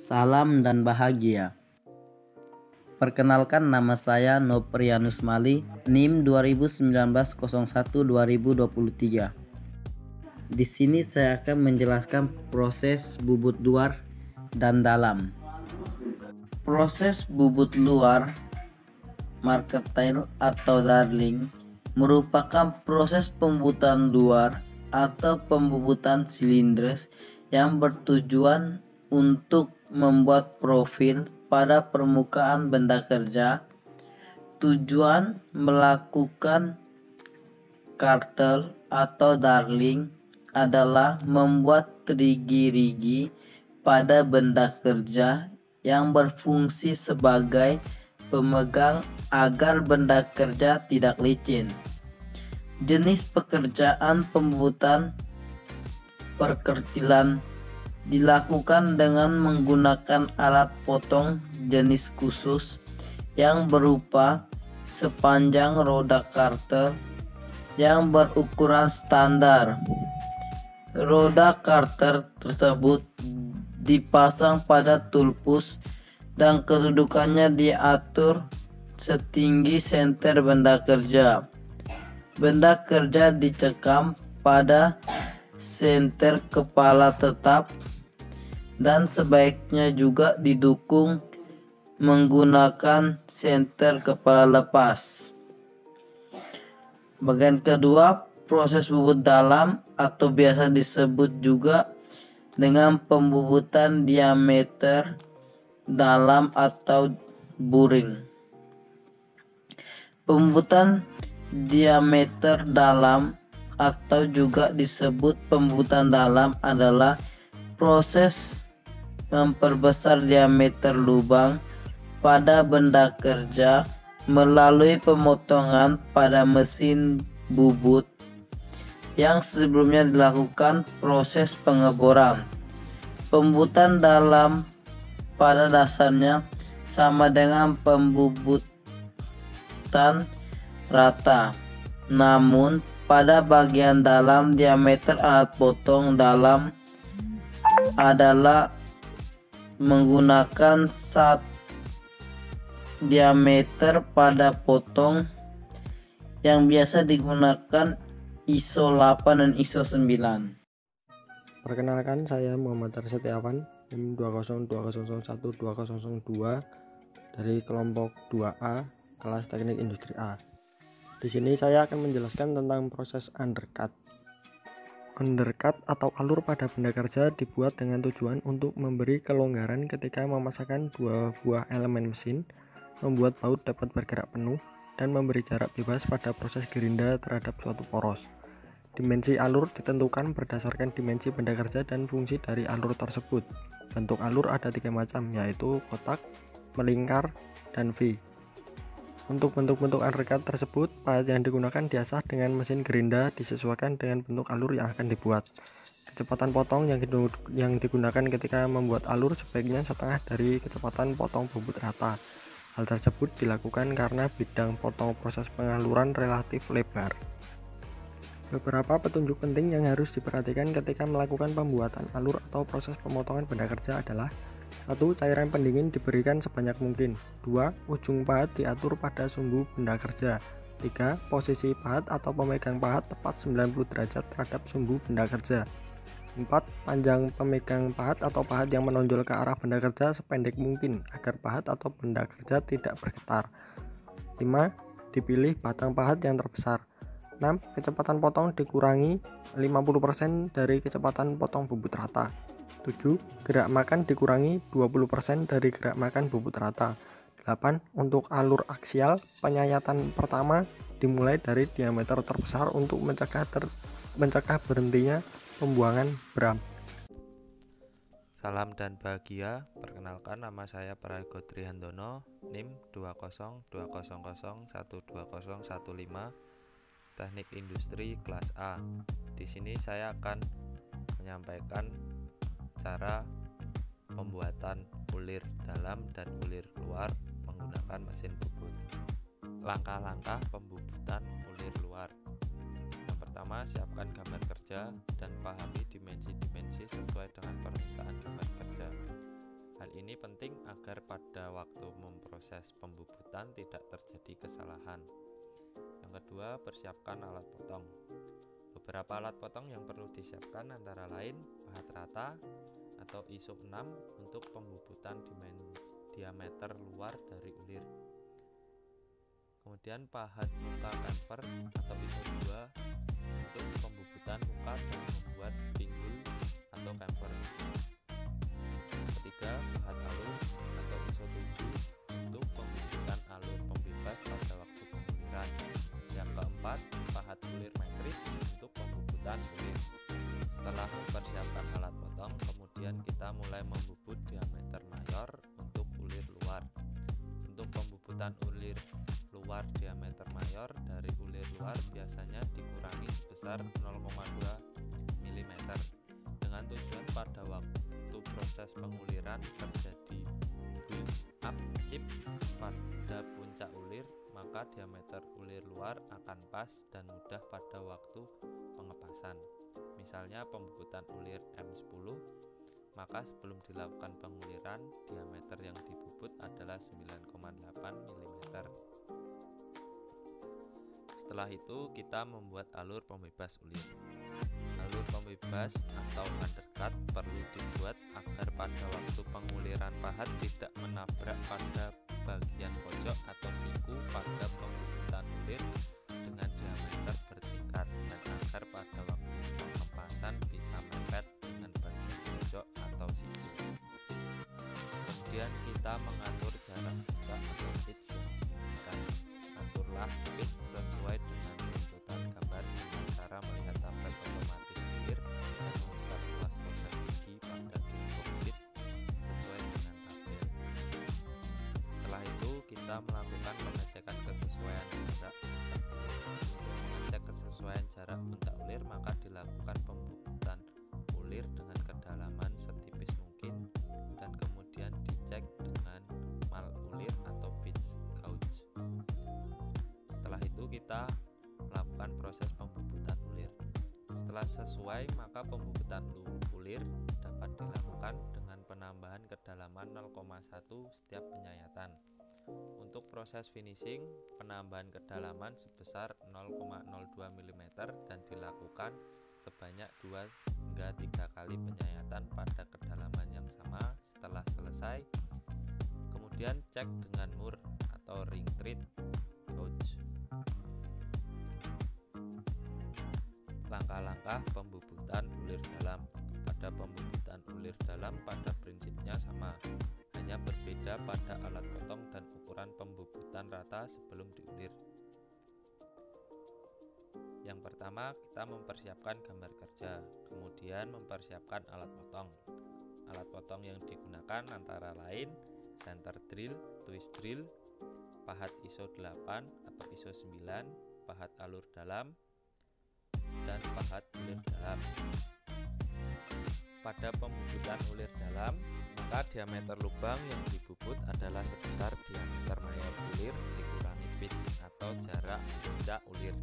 Salam dan bahagia. Perkenalkan, nama saya Noprianus Mali, NIM 2019-01-2023. Di sini saya akan menjelaskan proses bubut luar dan dalam. Proses bubut luar, marketile atau darling, merupakan proses pembubutan luar atau pembubutan silindris yang bertujuan untuk membuat profil pada permukaan benda kerja. Tujuan melakukan kartel atau darling adalah membuat rigi-rigi pada benda kerja yang berfungsi sebagai pemegang agar benda kerja tidak licin. Jenis pekerjaan pembubutan perkertilan dilakukan dengan menggunakan alat potong jenis khusus yang berupa sepanjang roda karter yang berukuran standar. Roda karter tersebut dipasang pada tulpus dan kedudukannya diatur setinggi senter benda kerja. Benda kerja dicekam pada senter kepala tetap dan sebaiknya juga didukung menggunakan senter kepala lepas. Bagian kedua, proses bubut dalam atau biasa disebut juga dengan pembubutan diameter dalam atau buring. Pembubutan diameter dalam atau juga disebut pembubutan dalam adalah proses memperbesar diameter lubang pada benda kerja melalui pemotongan pada mesin bubut yang sebelumnya dilakukan proses pengeboran. Pembubutan dalam pada dasarnya sama dengan pembubutan rata, namun pada bagian dalam diameter alat potong dalam adalah menggunakan diameter pada potong yang biasa digunakan ISO 8 dan ISO 9. Perkenalkan, saya Muhammad Setiawan, NIM 2001-2002 dari kelompok 2A, kelas teknik industri A. Di sini saya akan menjelaskan tentang proses undercut. Undercut atau alur pada benda kerja dibuat dengan tujuan untuk memberi kelonggaran ketika memasangkan dua buah elemen mesin, membuat baut dapat bergerak penuh, dan memberi jarak bebas pada proses gerinda terhadap suatu poros. Dimensi alur ditentukan berdasarkan dimensi benda kerja dan fungsi dari alur tersebut. Bentuk alur ada 3 macam, yaitu kotak, melingkar, dan V. Untuk bentuk-bentuk undercut tersebut, pahat yang digunakan diasah dengan mesin gerinda disesuaikan dengan bentuk alur yang akan dibuat. Kecepatan potong yang digunakan ketika membuat alur sebaiknya setengah dari kecepatan potong bubut rata. Hal tersebut dilakukan karena bidang potong proses pengaluran relatif lebar. Beberapa petunjuk penting yang harus diperhatikan ketika melakukan pembuatan alur atau proses pemotongan benda kerja adalah: 1. Cairan pendingin diberikan sebanyak mungkin. 2. Ujung pahat diatur pada sumbu benda kerja. 3. Posisi pahat atau pemegang pahat tepat 90 derajat terhadap sumbu benda kerja. 4. Panjang pemegang pahat atau pahat yang menonjol ke arah benda kerja sependek mungkin agar pahat atau benda kerja tidak bergetar. 5. Dipilih batang pahat yang terbesar. 6. Kecepatan potong dikurangi 50% dari kecepatan potong bubut rata. 7. Gerak makan dikurangi 20% dari gerak makan bubut rata. 8. Untuk alur aksial, penyayatan pertama dimulai dari diameter terbesar untuk mencegah berhentinya pembuangan bram. Salam dan bahagia. Perkenalkan, nama saya Prayogo Trihandono, NIM 2020012015, Teknik Industri kelas A. Di sini saya akan menyampaikan cara pembuatan ulir dalam dan ulir luar menggunakan mesin bubut. Langkah-langkah pembubutan ulir luar. Yang pertama, siapkan gambar kerja dan pahami dimensi-dimensi sesuai dengan permintaan gambar kerja. Hal ini penting agar pada waktu memproses pembubutan tidak terjadi kesalahan. Yang kedua, persiapkan alat potong. Beberapa alat potong yang perlu disiapkan antara lain pahat rata atau ISO 6 untuk pembubutan diameter luar dari ulir. Kemudian pahat muka camfer atau ISO 2 untuk pembubutan muka dan membuat pinggul atau camfer. Ketiga, pahat alur atau ISO 7 untuk pembubutan alur pembebas pada waktu penguliran. Yang keempat, pahat ulir metris untuk pembubutan ulir. Setelah mempersiapkan alat potong, kemudian kita mulai membubut diameter mayor untuk ulir luar. Untuk pembubutan ulir luar diameter mayor dari ulir luar biasanya dikurangi sebesar 0,2 mm dengan tujuan pada waktu proses penguliran terjadi build up chip pada puncak ulir, maka diameter ulir luar akan pas dan mudah pada waktu pengepasan. Misalnya pembubutan ulir M10, maka sebelum dilakukan penguliran, diameter yang dibubut adalah 9,8 mm. Setelah itu kita membuat alur pembebas ulir. Alur pembebas atau undercut perlu dibuat agar pada waktu penguliran pahat tidak menabrak pada bagian pojok atau siku pada pembubutan ulir dengan diameter bertingkat, dan agar pada waktu pengepasan bisa mepet dengan bagian pojok atau siku. Kemudian kita mengatur jarak puncak atau pitch yang diinginkan. Aturlah pitch sesuai dengan tuntutan gambar dengan cara melihat tablet otomatis ulir dan memperluas roda gigi pada cockpit sesuai dengan tabel. Setelah itu kita melakukan pengecekan kesesuaian jarak. Untuk mengecek kesesuaian jarak puncak ulir, maka dilakukan pembubutan ulir dengan kedalaman setipis mungkin dan kemudian dicek dengan mal ulir atau pitch gauge. Setelah itu kita melakukan proses pembubutan ulir. Setelah sesuai, maka pembubutan ulir dapat dilakukan dengan penambahan kedalaman 0,1 setiap penyayatan. Untuk proses finishing, penambahan kedalaman sebesar 0,02 mm dan dilakukan sebanyak 2 hingga 3 kali penyayatan pada kedalaman yang sama. Setelah selesai, kemudian cek dengan mur atau ring treat gauge. Langkah-langkah pembubutan ulir dalam. Pada pembubutan ulir dalam pada prinsipnya sama, hanya berbeda pada alat potong dan ukuran pembubutan rata sebelum diulir. Yang pertama, kita mempersiapkan gambar kerja, kemudian mempersiapkan alat potong. Alat potong yang digunakan antara lain center drill, twist drill, pahat ISO 8 atau ISO 9, pahat alur dalam, dan pahat ulir dalam. Pada pembubutan ulir dalam, maka diameter lubang yang dibubut adalah sebesar diameter mayor ulir dikurangi pitch atau jarak puncak ulir.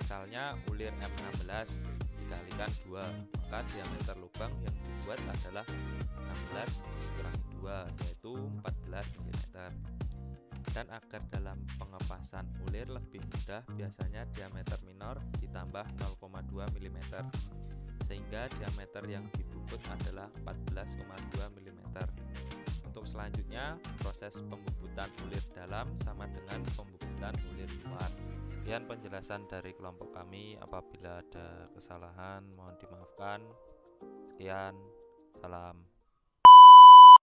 Misalnya ulir M16 dikalikan 2, maka diameter lubang yang dibuat adalah 16 dikurangi 2, yaitu 14 mm. Dan agar dalam pengepasan ulir lebih mudah, biasanya diameter minor ditambah 0,2 mm, sehingga diameter yang dibubut adalah 14,2 mm. Untuk selanjutnya, proses pembubutan ulir dalam sama dengan pembubutan ulir luar. Sekian penjelasan dari kelompok kami. Apabila ada kesalahan, mohon dimaafkan. Sekian, salam.